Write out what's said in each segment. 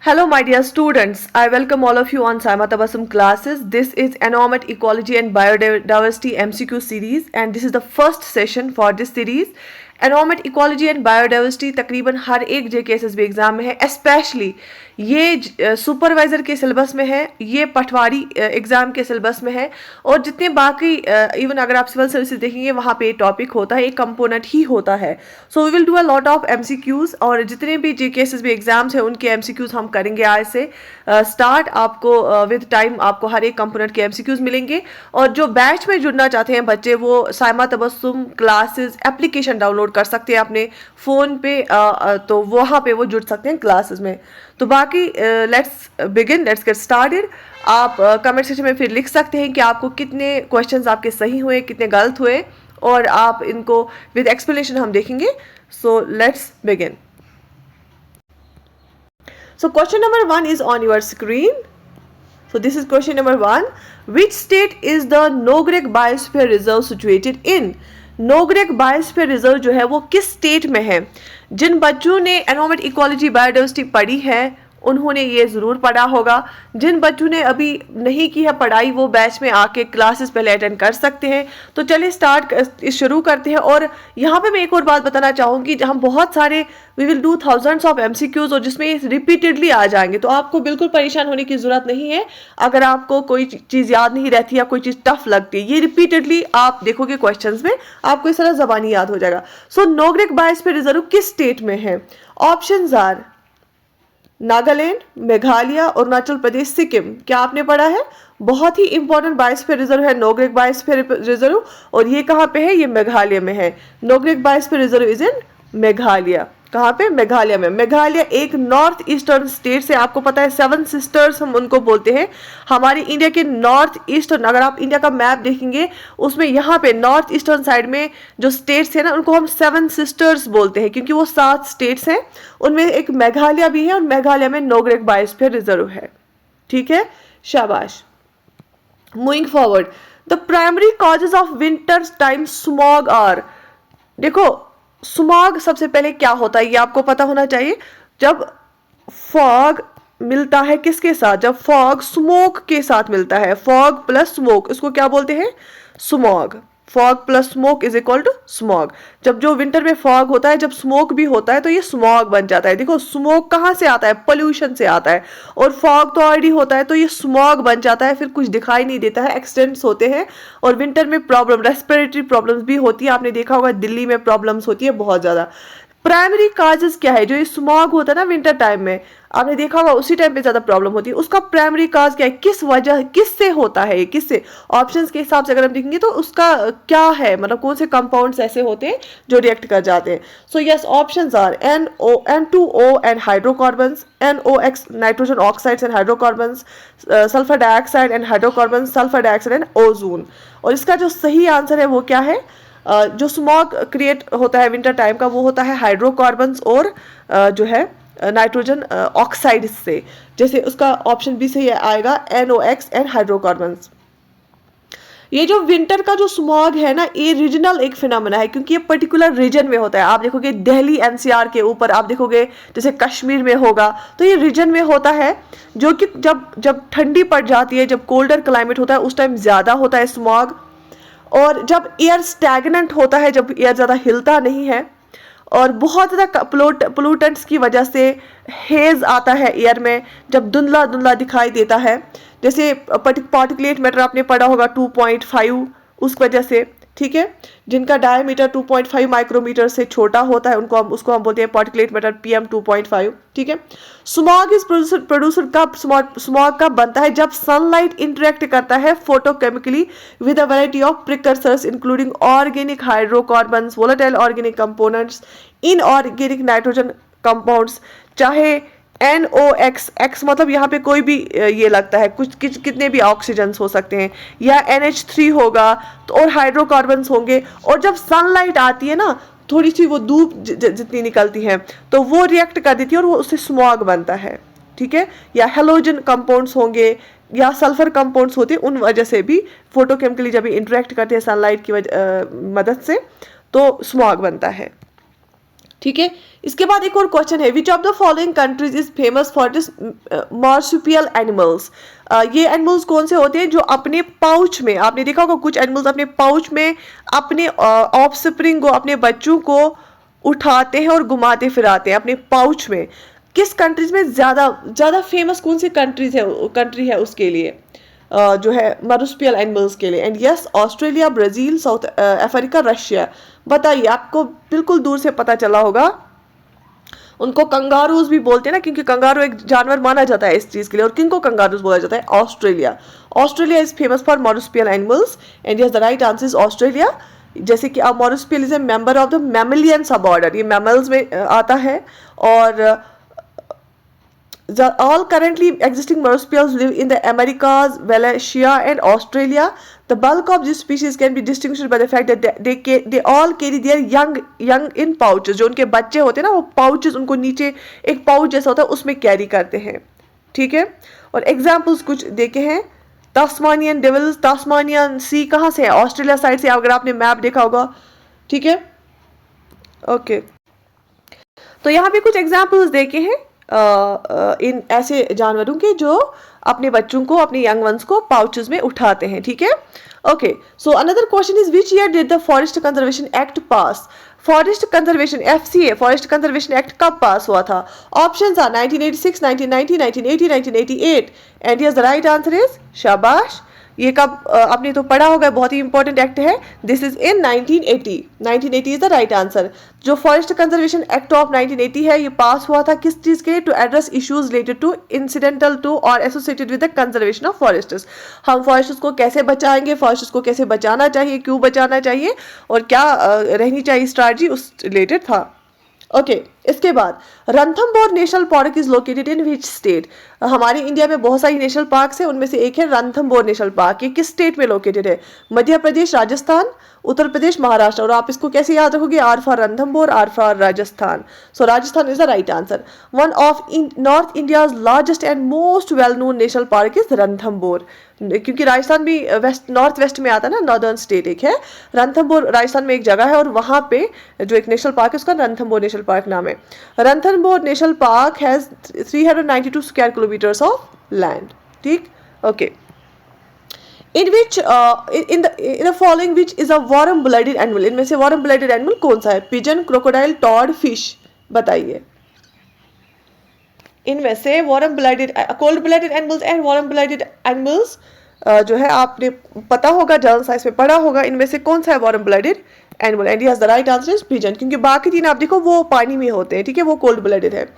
Hello, my dear students. I welcome all of you on Saima Tabassum classes. This is Environment, Ecology and Biodiversity MCQ series, and this is the first session for this series. Environment ecology and biodiversity तकरीबन हर एक JKSSB exam में है, specially ये supervisor के syllabus में है, ये पटवारी exam के सिलेबस में है, और जितने बाकी इवन अगर आप सिविल सर्विसेज देखेंगे वहाँ पे टॉपिक होता है, एक कंपोनेंट ही होता है. So we will do a lot of MCQs, और जितने भी JKSSB एग्जाम्स हैं उनके MCQs हम करेंगे आज से स्टार्ट. आपको विद टाइम आपको हर एक कंपोनेंट के MCQs मिलेंगे. और जो बैच में जुड़ना चाहते हैं बच्चे, वो Saima Tabassum classes application download कर सकते हैं अपने फ़ोन पे, तो वहाँ पे वो जुड़ सकते हैं क्लासेस में. तो बाकी लेट्स गेट स्टार्टेड. आप कमेंट सेक्शन में फिर लिख सकते हैं कि आपको कितने क्वेश्चंस आपके सही हुए, कितने गलत हुए, और आप इनको विद एक्सप्लेनेशन हम देखेंगे. So let's begin. So question number 1 is on your screen. So this is question number 1. Which state is the Nokrek Biosphere Reserve situated in? Nokrek biosphere reserve जो है वो किस स्टेट में है? जिन बच्चों ने एनवायरमेंट इकोलॉजी बायोडाइवर्सिटी पढ़ी है उन्होंने ये ज़रूर पढ़ा होगा. जिन बच्चों ने अभी नहीं की है पढ़ाई वो बैच में आके क्लासेस पहले अटेंड कर सकते हैं. तो चलिए शुरू करते हैं. और यहाँ पे मैं एक और बात बताना चाहूँगी, हम बहुत सारे we will do thousands of MCQs और जिसमें रिपीटेडली आ जाएंगे, तो आपको बिल्कुल परेशान होने की ज़रूरत नहीं है. अगर आपको कोई चीज़ याद नहीं रहती या कोई चीज़ टफ लगती है, ये रिपीटेडली आप देखोगे क्वेश्चन में, आपको इस तरह ज़बानी याद हो जाएगा. सो नोग्रेक बायोस्फीयर रिजर्व किस स्टेट में है? Options are Nagaland, Meghalaya, Arunachal Pradesh, Sikkim. क्या आपने पढ़ा है? बहुत ही इंपॉर्टेंट बायोस्फीयर रिजर्व है नोग्रेक बायोस्फीयर रिजर्व, और ये कहाँ पे है? ये मेघालय में है. Nokrek biosphere reserve is in Meghalaya. कहाँ पे? मेघालय में. मेघालय एक नॉर्थ ईस्टर्न स्टेट से, आपको पता है 7 सिस्टर्स हम उनको बोलते हैं. हमारे इंडिया के नॉर्थ ईस्टर्न, अगर आप इंडिया का मैप देखेंगे उसमें यहाँ पे नॉर्थ ईस्टर्न साइड में जो स्टेट्स है ना, उनको हम 7 सिस्टर्स बोलते हैं क्योंकि वो 7 स्टेट्स हैं. उनमें एक मेघालय भी है, और मेघालय में नोग्रेक बायोस्फीयर रिजर्व है. ठीक है, शाबाश. Moving forward, the primary causes of winter time smog are. देखो, स्मॉग सबसे पहले क्या होता है ये आपको पता होना चाहिए. जब फॉग मिलता है किसके साथ? जब फॉग स्मोक के साथ मिलता है, फॉग प्लस स्मोक, इसको क्या बोलते हैं? Smog. Fog plus smoke is equal to smog. जब जो विंटर में फॉग होता है, जब स्मोक भी होता है, तो ये स्मॉग बन जाता है. देखो, स्मोक कहाँ से आता है? पोल्यूशन से आता है, और फॉग तो ऑलरेडी होता है, तो ये स्मॉग बन जाता है. फिर कुछ दिखाई नहीं देता है, एक्सीडेंट्स होते हैं, और विंटर में प्रॉब्लम, रेस्पिरेटरी प्रॉब्लम्स भी होती है. आपने देखा होगा दिल्ली में प्रॉब्लम्स होती है बहुत ज़्यादा. प्राइमरी काजेस क्या है? जो ये स्मॉग होता है ना विंटर टाइम में, आपने देखा होगा उसी टाइम पे ज्यादा प्रॉब्लम होती है. उसका प्राइमरी काज क्या है? किस वजह, किससे होता है? किससे? ऑप्शंस के हिसाब से अगर हम देखेंगे तो उसका क्या है, मतलब कौन से कंपाउंड्स ऐसे होते हैं जो रिएक्ट कर जाते हैं. So yes, options are N2O and hydrocarbons, NOx nitrogen oxides and hydrocarbons, sulphur dioxide and hydrocarbons, sulphur dioxide and ozone. और इसका जो सही आंसर है वो क्या है? जो स्मॉग क्रिएट होता है विंटर टाइम का, वो होता है हाइड्रोकार्बन्स और जो है नाइट्रोजन ऑक्साइड से. जैसे उसका ऑप्शन बी से आएगा NOx एंड हाइड्रोकार्बन्स. ये जो विंटर का जो स्मॉग है ना, ये रीजनल एक फिनोमेना है क्योंकि ये पर्टिकुलर रीजन में होता है. आप देखोगे दिल्ली NCR के ऊपर, आप देखोगे जैसे कश्मीर में होगा, तो ये रीजन में होता है, जो कि जब ठंडी पड़ जाती है, जब कोल्डर क्लाइमेट होता है, उस टाइम ज़्यादा होता है स्मॉग. और जब एयर स्टैगनेंट होता है, जब एयर ज़्यादा हिलता नहीं है, और बहुत ज़्यादा पोल्यूटेंट्स की वजह से हेज़ आता है एयर में, जब धुंधला धुंधला दिखाई देता है, जैसे पार्टिकुलेट मैटर आपने पढ़ा होगा 2.5, उस वजह से. ठीक है, जिनका डायमीटर 2.5 माइक्रोमीटर से छोटा होता है उसको हम बोलते हैं पार्टिकुलेट मैटर PM2.5. ठीक है. स्मॉग इज प्रोड्यूसर कब स्मॉग कब बनता है? जब सनलाइट इंटरेक्ट करता है photochemically with a variety of precursors including organic hydrocarbons, volatile organic components, inorganic nitrogen compounds. चाहे NOx, एक्स मतलब यहाँ पे कोई भी ये लगता है, कुछ कितने भी ऑक्सीजन्स हो सकते हैं, या NH3 होगा, तो और हाइड्रोकार्बन्स होंगे. और जब सनलाइट आती है ना, थोड़ी सी वो धूप जितनी निकलती है, तो वो रिएक्ट कर देती है और वो उससे स्मॉग बनता है. ठीक है. या हेलोजन कंपाउंड्स होंगे, या सल्फर कंपाउंड्स होते हैं, उन वजह से भी फोटोकेमिकली जब इंटरेक्ट करते हैं सनलाइट की मदद से, तो स्मॉग बनता है. ठीक है। इसके बाद एक और क्वेश्चन है, which of the following countries is famous for this marsupial animals. ये एनिमल्स कौन से होते हैं जो अपने पाउच में, आपने देखा होगा कुछ एनिमल्स अपने पाउच में अपने ऑफस्प्रिंग को, अपने बच्चों को उठाते हैं और घुमाते फिराते हैं अपने पाउच में। किस कंट्रीज में ज़्यादा फेमस कौन सी कंट्री है उसके लिए, जो है मार्सुपियल एनिमल्स के लिए। And yes, Australia, Brazil, south Africa, Russia. बताइए, आपको बिल्कुल दूर से पता चला होगा। उनको कंगारूज भी बोलते हैं ना, क्योंकि कंगारू एक जानवर माना जाता है इस चीज़ के लिए। और किनको कंगारूज बोला जाता है? Australia. Australia is famous for marsupial animals and yes the right answer is Australia. जैसे कि marsupial is a member of the mammalian suborder, ये मैमल्स में आता है। और all currently existing marsupials live in the Americas, Wallacea and Australia. The bulk of these species can be distinguished by the fact that they all carry their young in pouches. जो उनके बच्चे होते हैं ना, वो pouches उनको नीचे एक pouch जैसा होता है उसमें कैरी करते हैं। ठीक है। और एग्जाम्पल्स कुछ देखे हैं। टास्मानियन डेविल्स, टास्मानियन सी कहाँ से है? ऑस्ट्रेलिया साइड से, अगर आपने मैप देखा होगा। ठीक है, ओके। तो यहाँ पे कुछ एग्जाम्पल्स देखे हैं इन ऐसे जानवरों के जो अपने बच्चों को, अपने यंग वंस को पाउचेस में उठाते हैं। ठीक है, okay. So another question is which year did the forest conservation act pass? Forest conservation FCA, forest conservation act कब पास हुआ था? Options are 1986, 1990, 1980, 1988 and yes the right answer is, शाबाश। ये कब आपने तो पढ़ा होगा, बहुत ही इंपॉर्टेंट एक्ट है। This is in 1980। 1980 is the right answer. जो फॉरेस्ट कंजर्वेशन एक्ट ऑफ 1980 है, ये पास हुआ था किस चीज के लिए? To address issues related to, incidental to और associated with the conservation of forests. हम फॉरेस्ट्स को कैसे बचाएंगे, फॉरेस्ट्स को कैसे बचाना चाहिए, क्यों बचाना चाहिए और क्या रहनी चाहिए स्ट्रैटेजी, उस रिलेटेड था। ओके, इसके बाद Ranthambore national park is located in which state? हमारे इंडिया में बहुत सारी नेशनल पार्क्स हैं, उनमें से एक है रणथंभौर नेशनल पार्क। ये किस स्टेट में लोकेटेड है? मध्य प्रदेश, राजस्थान, उत्तर प्रदेश, महाराष्ट्र। और आप इसको कैसे याद रखोगे? R for Ranthambore, R for Rajasthan. So Rajasthan is the right answer. One of north India's largest and most well known national park is Ranthambore, क्योंकि राजस्थान भी नॉर्थ वेस्ट में आता है ना, नॉर्दर्न स्टेट एक है रणथंभौर, राजस्थान में एक जगह है और वहाँ पे जो एक नेशनल पार्क है उसका रणथंभौर नेशनल पार्क नाम है। Ranthambore national park has 392 square kilometres of land. ठीक, okay. In which in the following which is a warm blooded animal? इनमें से warm blooded animal कौन सा है? Pigeon, crocodile, toad, fish. बताइए, इनमें से warm blooded, cold blooded animals and warm blooded animals जो है आपने पता होगा, जनरल साइंस में पढ़ा होगा, इनमें से कौन सा है warm blooded animal? And yes the right answer is pigeon, क्योंकि बाकी तीन आप देखो वो पानी में होते हैं। ठीक है, वो कोल्ड ब्लडेड है।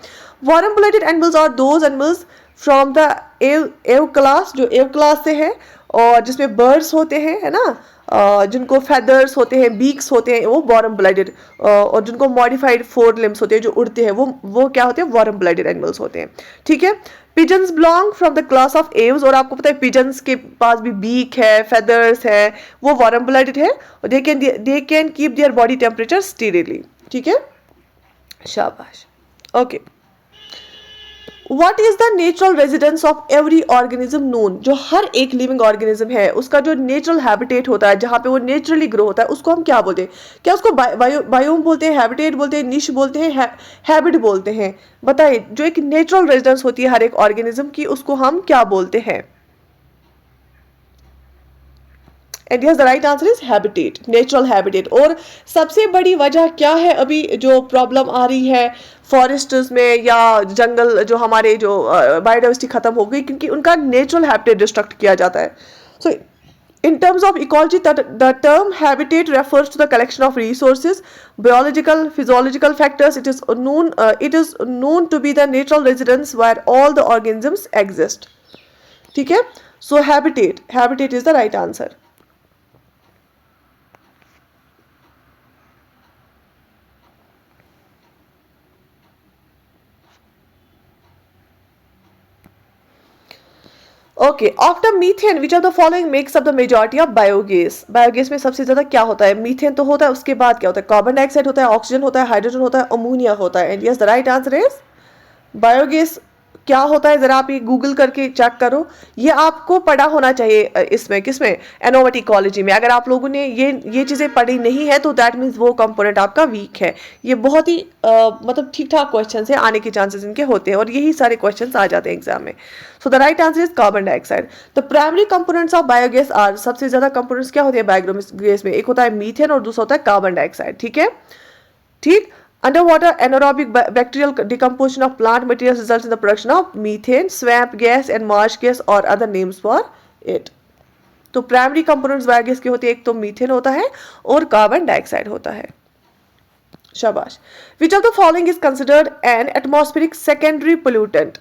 Warm blooded animals are those animals from the Aves class, जो एव क्लास से है और जिसमें बर्ड्स होते हैं, है ना, जिनको फेदर्स होते हैं, बीक्स होते हैं, वो वार्म ब्लडेड। और जिनको मॉडिफाइड 4 लिम्स होते हैं, जो उड़ते हैं, वो क्या होते हैं? वार्म ब्लडेड एनिमल्स होते हैं। ठीक है। Pigeons belong from the class of Aves, और आपको पता है पिजन्स के पास भी बीक है, फेदर्स है, वो वार्म ब्लडेड है। और they can keep their body temperature steadily. ठीक है, शाबाश, okay. What is the natural residence of every organism known? जो हर एक लिविंग ऑर्गेनिज्म है उसका जो नेचुरल हैबिटेट होता है, जहाँ पे वो नेचुरली ग्रो होता है, उसको हम क्या बोलते हैं? क्या उसको बायोम बोलते हैं, हैबिटेट बोलते हैं, निश बोलते हैं, हैबिट बोलते हैं? बताइए, जो एक नेचुरल रेजिडेंस होती है हर एक ऑर्गेनिज्म की, उसको हम क्या बोलते हैं? And yes the right answer is habitat, natural habitat. और सबसे बड़ी वजह क्या है अभी जो प्रॉब्लम आ रही है फॉरेस्ट्स में या जंगल, जो हमारे जो बायोडाइवर्सिटी खत्म हो गई, क्योंकि उनका नेचुरल हैबिटेट डिस्ट्रक्ट किया जाता है। सो in terms of ecology, the term habitat refers to the collection of resources, biological, physiological factors. It is known to be the natural residence where all the organisms exist. ठीक है, so habitat is the right answer. Okay, after methane which of the following makes up the majority of biogas? Biogas में सबसे ज्यादा क्या होता है? Methane तो होता है, उसके बाद क्या होता है? कार्बन डाइऑक्साइड होता है, ऑक्सीजन होता है, हाइड्रोजन होता है, अमोनिया होता है। And yes the right answer is biogas क्या होता है जरा आप ये गूगल करके चेक करो, ये आपको पढ़ा होना चाहिए इसमें किसमें, एनोवेट इकोलॉजी में। अगर आप लोगों ने ये चीज़ें पढ़ी नहीं है तो दैट मीन्स वो कंपोनेंट आपका वीक है। ये बहुत ही मतलब ठीक ठाक क्वेश्चन है, आने के चांसेस इनके होते हैं और यही सारे क्वेश्चन आ जाते हैं एग्जाम में। So the right answer is carbon dioxide. The primary components of biogas are, सबसे ज्यादा कंपोनेंट्स क्या होते हैं बायोगैस में, एक होता है मीथेन और दूसरा होता है कार्बन डाइऑक्साइड। ठीक है, ठीक। Underwater anaerobic bacterial decomposition of plant materials results in the production of methane, swamp gas and marsh gas or other names for it. तो प्राइमरी कंपोनेंट्स बायोगैस के होते हैं, एक तो मीथेन होता है और कार्बन डाइऑक्साइड होता है। शाबाश। Which of the following is considered an atmospheric secondary pollutant.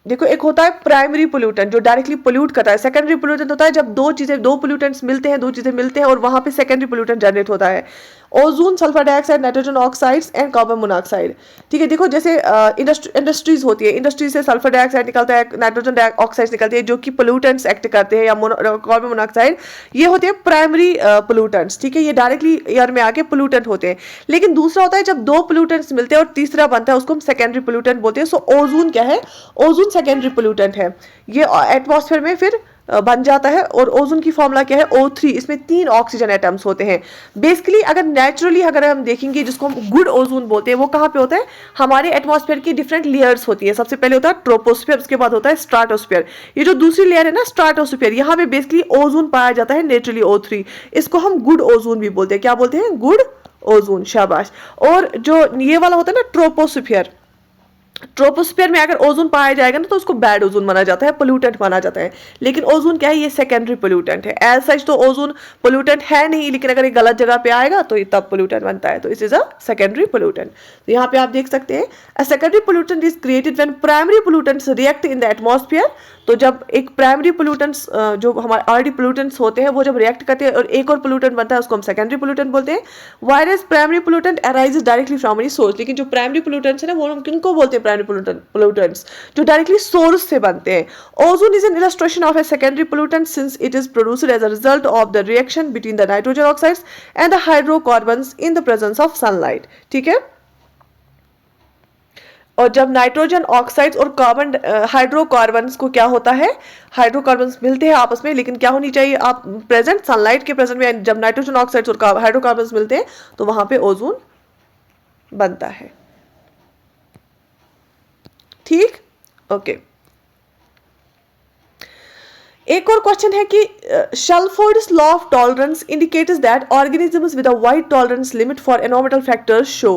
देखो, एक होता है प्राइमरी पोल्यूटेंट जो डायरेक्टली पोल्यूट करता है, सेकेंडरी पोल्यूटेंट होता है जब दो पोल्यूटेंट्स मिलते हैं, दो चीजें मिलते हैं और वहां पे सेकेंडरी पोल्यूटेंट जनरेट होता है। Ozone, sulphur dioxide, nitrogen oxides and carbon monoxide. ठीक है, देखो जैसे इंडस्ट्रीज होती है, इंडस्ट्री से सल्फर डाइऑक्साइड निकलता है, नाइट्रोजन ऑक्साइड निकलती है जो कि पोल्यूटेंट्स एक्ट करते हैं, या कार्बन मोनोऑक्साइड, ये होते हैं प्राइमरी पोल्यूटेंट्स। ठीक है, ये डायरेक्टली एयर में आके पोल्यूटेंट होते हैं। लेकिन दूसरा होता है जब दो पोल्यूटेंट्स मिलते हैं और तीसरा बनता है, उसको हम सेकेंडरी पोल्यूटेंट बोलते हैं। सो ओजोन क्या है, ओजोन सेकेंडरी पोल्यूटेंट है, ये एटमॉस्फेयर में फिर बन जाता है। और ओजोन की फॉर्मूला क्या है, O3, इसमें 3 ऑक्सीजन एटम्स होते हैं। बेसिकली अगर नेचुरली अगर हम देखेंगे, जिसको हम गुड ओजोन बोलते हैं, वो कहाँ पे होता है, हमारे एटमॉस्फेयर की डिफरेंट लेयर्स होती है। सबसे पहले होता है ट्रोपोस्फेयर, उसके बाद होता है स्ट्राटोस्फेयर। ये जो दूसरी लेयर है ना स्ट्राटोस्फेयर, यहाँ पे बेसिकली ओजोन पाया जाता है नेचुरली, O3। इसको हम गुड ओजोन भी बोलते हैं। क्या बोलते हैं, गुड ओजोन। शाबाश। और जो ये वाला होता है ना ट्रोपोस्फेयर, ट्रोपोस्फेयर में अगर ओजोन पाया जाएगा ना तो उसको बैड ओजोन माना जाता है, पोल्यूटेंट माना जाता है। लेकिन ओजोन क्या है, ये सेकेंडरी पोल्यूटेंट है। एज सच तो ओजोन पोल्यूटेंट है नहीं, लेकिन अगर ये गलत जगह पे आएगा तो ये तब पोल्यूटेंट बनता है। तो इस इज अ सेकेंडरी पोल्यूटेंट। तो यहाँ पे आप देख सकते हैं, a secondary pollutant is created when primary pollutants react in the atmosphere. तो जब एक प्राइमरी पोल्यूटेंट्स जो हमारे ऑलरेडी पोल्यूटेंट्स होते हैं वो जब रिएक्ट करते हैं और एक और पोल्यूटेंट बनता है, उसको हम सेकेंडरी पोल्यूटेंट बोलते हैं। Virus primary pollutant arises directly from any source. लेकिन जो प्राइमरी पोल्यूटेंट्स है ना, वो हम किनको बोलते हैं, प्राइमरी pollutants जो डायरेक्टली सोर्स से बनते हैं। Ozone is an illustration of a secondary pollutant since it is produced as a result of the reaction between the nitrogen oxides and the hydrocarbons in the presence of sunlight. ठीक है, और जब nitrogen oxides और carbon hydrocarbons को क्या होता है, hydrocarbons मिलते हैं आपस में, लेकिन क्या होनी चाहिए, आप प्रेजेंट सनलाइट के प्रेजेंट में जब नाइट्रोजन ऑक्साइड्स और हाइड्रोकार्बन्स मिलते हैं तो वहां पे ओजोन बनता है। ठीक, ओके। एक और क्वेश्चन है कि Shelford's law of tolerance indicates that organisms with a wide tolerance limit for environmental factors show.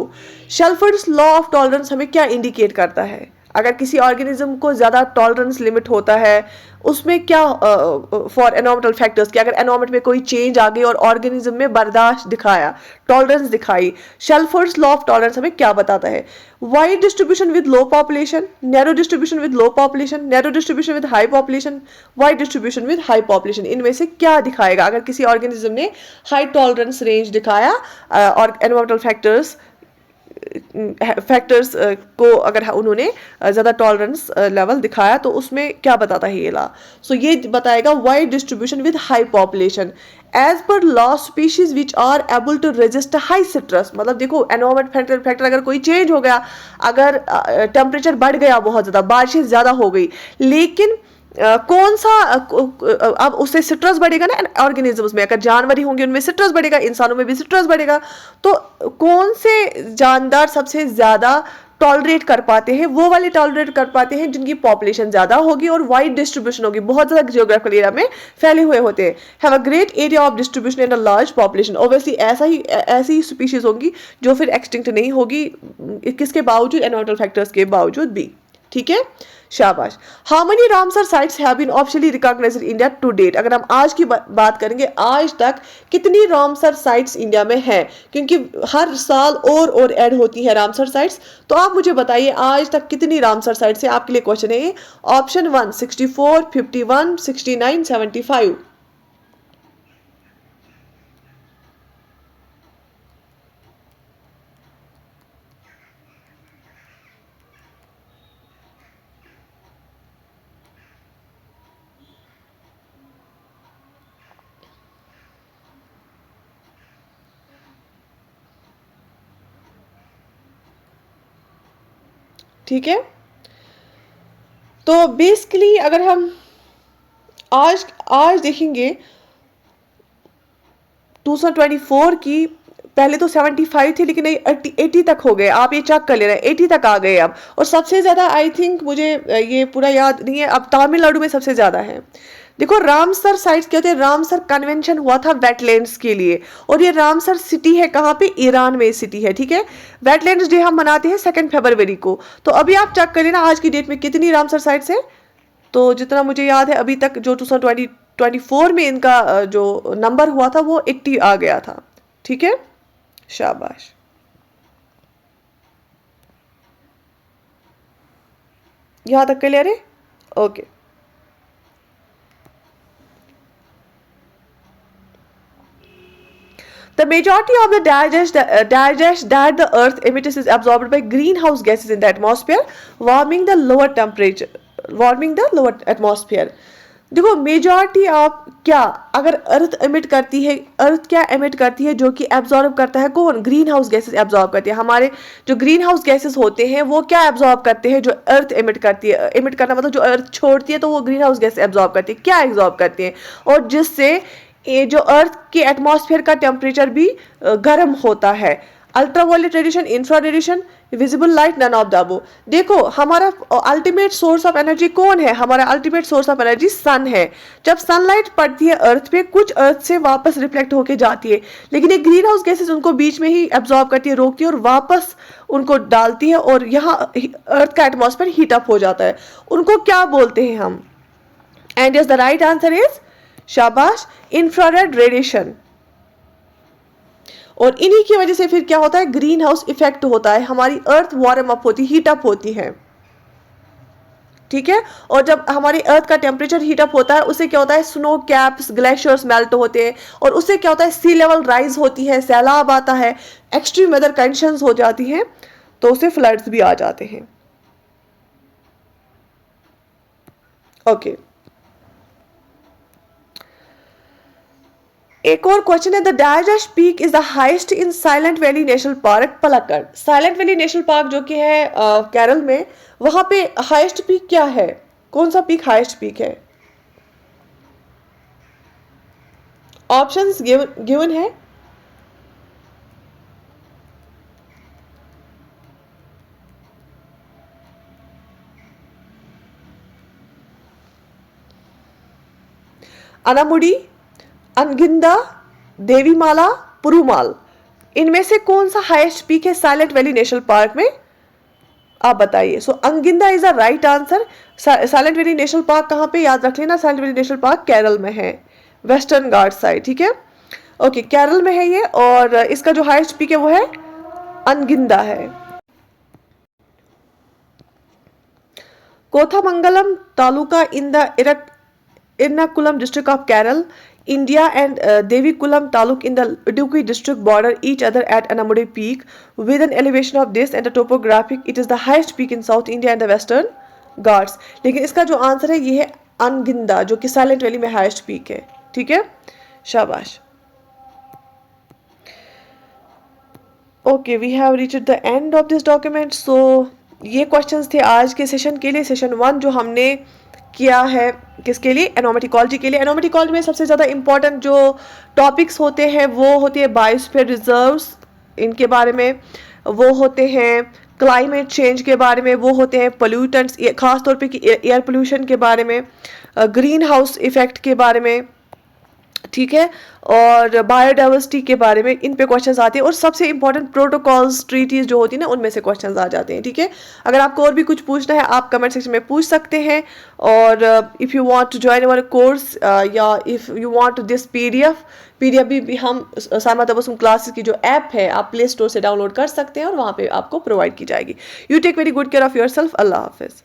Shelford's law of tolerance हमें क्या इंडिकेट करता है, अगर किसी ऑर्गेनिज्म को ज़्यादा टॉलरेंस लिमिट होता है उसमें क्या फॉर एनवायरमेंटल फैक्टर्स, कि अगर एनवायरमेंट में कोई चेंज आ गई और ऑर्गेनिज्म में बर्दाश्त दिखाया, टॉलरेंस दिखाई, शेल्फोर्ड्स लॉ ऑफ टॉलरेंस हमें क्या बताता है। Wide distribution with low population, narrow distribution with low population, narrow distribution with high population, wide distribution with high population, इनमें से क्या दिखाएगा अगर किसी ऑर्गेनिज्म ने हाई टॉलरेंस रेंज दिखाया और एनवायरमेंटल फैक्टर्स को अगर उन्होंने ज़्यादा टॉलरेंस लेवल दिखाया तो उसमें क्या बताता है ये लॉ। सो ये बताएगा wide distribution with high population as per law species which are able to resist high citrus. मतलब देखो एनवायरमेंट फैक्टर अगर कोई चेंज हो गया, अगर टेम्परेचर बढ़ गया बहुत ज़्यादा, बारिशें ज़्यादा हो गई, लेकिन कौन सा अब उससे सिट्रस बढ़ेगा ना ऑर्गेनिजम्स में, अगर जानवर ही होंगे उनमें सिट्रस बढ़ेगा, इंसानों में भी सिट्रस बढ़ेगा। तो कौन से जानदार सबसे ज्यादा टॉलरेट कर पाते हैं, वो वाले टॉलरेट कर पाते हैं जिनकी पॉपुलेशन ज्यादा होगी और वाइड डिस्ट्रीब्यूशन होगी, बहुत ज्यादा जियोग्राफिकल एरिया में फैले हुए होते हैं, have a great area of distribution in a large population. Obviously ऐसी ही स्पीशीज होंगी जो फिर एक्सटिंक्ट नहीं होगी, किसके बावजूद, एनवायरमेंटल फैक्टर्स के बावजूद भी। ठीक है, शाबाश। How many Ramsar sites have been officially recognised in India to date. अगर हम आज की बात करेंगे, आज तक कितनी रामसर साइट्स इंडिया में हैं, क्योंकि हर साल और ऐड होती है रामसर साइट्स। तो आप मुझे बताइए आज तक कितनी रामसर साइट्स है। आपके लिए क्वेश्चन है ये, ऑप्शन 1 64, 51, 69, 75। ठीक है, तो बेसिकली अगर हम आज आज देखेंगे 2024 की, पहले तो 75 थी लेकिन नहीं 80 तक हो गए, आप ये चेक कर ले रहे हैं 80 तक आ गए अब। और सबसे ज़्यादा आई थिंक मुझे ये पूरा याद नहीं है, अब तमिलनाडु में सबसे ज़्यादा है। देखो रामसर साइट्स क्या होते हैं, रामसर कन्वेंशन हुआ था वेटलैंड्स के लिए, और ये रामसर सिटी है कहाँ पे, ईरान में सिटी है, ठीक है। वेटलैंड्स डे हम मनाते हैं 2 फरवरी को। तो अभी आप चेक कर लेना आज की डेट में कितनी रामसर साइट्स है। तो जितना मुझे याद है अभी तक जो 2024 में इनका जो नंबर हुआ था वो 80 आ गया था, ठीक है। शाबाश। यहां तक क्लियर है, okay. The majority of the digest that the earth emits is absorbed by greenhouse gases in the atmosphere, warming the lower atmosphere. देखो मेजॉरिटी ऑफ क्या, अगर अर्थ एमिट करती है, अर्थ क्या एमिट करती है, जो कि एब्जॉर्ब करता है कौन, ग्रीन हाउस गैसेस एब्जॉर्ब करती है। हमारे जो ग्रीन हाउस गैसेस होते हैं वो क्या एब्जॉर्ब करते हैं, जो अर्थ एमिट करती है, एमिट करना मतलब जो अर्थ छोड़ती है तो वो ग्रीन हाउस गैस एब्जॉर्ब करती है, क्या एब्जॉर्ब करती है, और जिससे ये जो अर्थ के एटमॉस्फेयर का टेम्परेचर भी गर्म होता है। Ultraviolet radiation, infra radiation, visible light, none of the above. देखो हमारा अल्टीमेट सोर्स ऑफ एनर्जी कौन है, हमारा ultimate source of energy sun है। जब सनलाइट पड़ती है अर्थ पे, कुछ अर्थ से वापस रिफ्लेक्ट होके जाती है, लेकिन ये ग्रीन हाउस गैसेस उनको बीच में ही एब्जॉर्ब करती है, रोकती है और वापस उनको डालती है, और यहाँ अर्थ का एटमॉस्फेयर हीट अप हो जाता है। उनको क्या बोलते हैं हम, and yes the right answer is, शाबाश, इंफ्रारेड रेडिएशन। और इन्हीं की वजह से फिर क्या होता है, ग्रीन हाउस इफेक्ट होता है, हमारी अर्थ वार्म अप होती, हीट अप होती है, ठीक है। और जब हमारी अर्थ का टेम्परेचर हीट अप होता है उससे क्या होता है, स्नो कैप्स, ग्लेशियर्स मेल्ट होते हैं, और उससे क्या होता है, सी लेवल राइज होती है, सैलाब आता है, एक्सट्रीम वेदर कंडीशंस हो जाती हैं, तो उससे फ्लड्स भी आ जाते हैं। ओके एक और क्वेश्चन है, the digest peak is the highest in silent Valley National park Palakkad. Silent Valley National park जो कि है केरल में, वहां पे हाईएस्ट पीक क्या है, कौन सा पीक हाईएस्ट पीक है। ऑप्शंस गिवन है, अनामुडी, अनगिंदा, देवीमाला, पुरुमाल। इनमें से कौन सा हाईएस्ट पीक है साइलेंट वैली नेशनल पार्क में, आप बताइए। So Anginda is the right answer. Silent Valley National Park कहाँ पे, याद रख लेना, Silent Valley National Park Kerala में है, वेस्टर्न घाट साइड, ठीक है। ओके केरल में है ये, और इसका जो हाईएस्ट पीक है वो है अनगिंदा है। Kothamangalam taluka in the Ernakulam district of Kerala, India, and Devikulam Taluk in the Idukki district border each other at Anamudi Peak with an elevation of this and the topographic. It is the highest peak in South India and the Western Ghats. लेकिन इसका जो answer है ये है अनगिंदा, जो कि Silent Valley में highest peak है, ठीक है। शाबाश। Okay we have reached the end of this document. So ये क्वेश्चंस थे आज के सेशन के लिए, सेशन 1 जो हमने किया है किसके लिए, एनोमेटिकोलॉजी के लिए। एनोमेटिकोलॉजी में सबसे ज़्यादा इंपॉर्टेंट जो टॉपिक्स होते हैं वो होती है बायोस्फीयर रिजर्व्स, इनके बारे में, वो होते हैं क्लाइमेट चेंज के बारे में, वो होते हैं पोल्यूटेंट्स, खास तौर पे कि एयर पोल्यूशन के बारे में, ग्रीन हाउस इफेक्ट के बारे में, ठीक है, और बायोडाइवर्सिटी के बारे में, इन पे क्वेश्चंस आते हैं। और सबसे इंपॉर्टेंट प्रोटोकॉल्स, ट्रीटीज जो होती है ना, उनमें से क्वेश्चंस आ जाते हैं, ठीक है। अगर आपको और भी कुछ पूछना है आप कमेंट सेक्शन में पूछ सकते हैं। और if you want to join our course या if you want this PDF भी हम सामा तबस्सुम क्लासेस की जो ऐप है आप प्ले स्टोर से डाउनलोड कर सकते हैं, और वहाँ पर आपको प्रोवाइड की जाएगी। You take very good care of yourself. अल्लाह हाफिज़।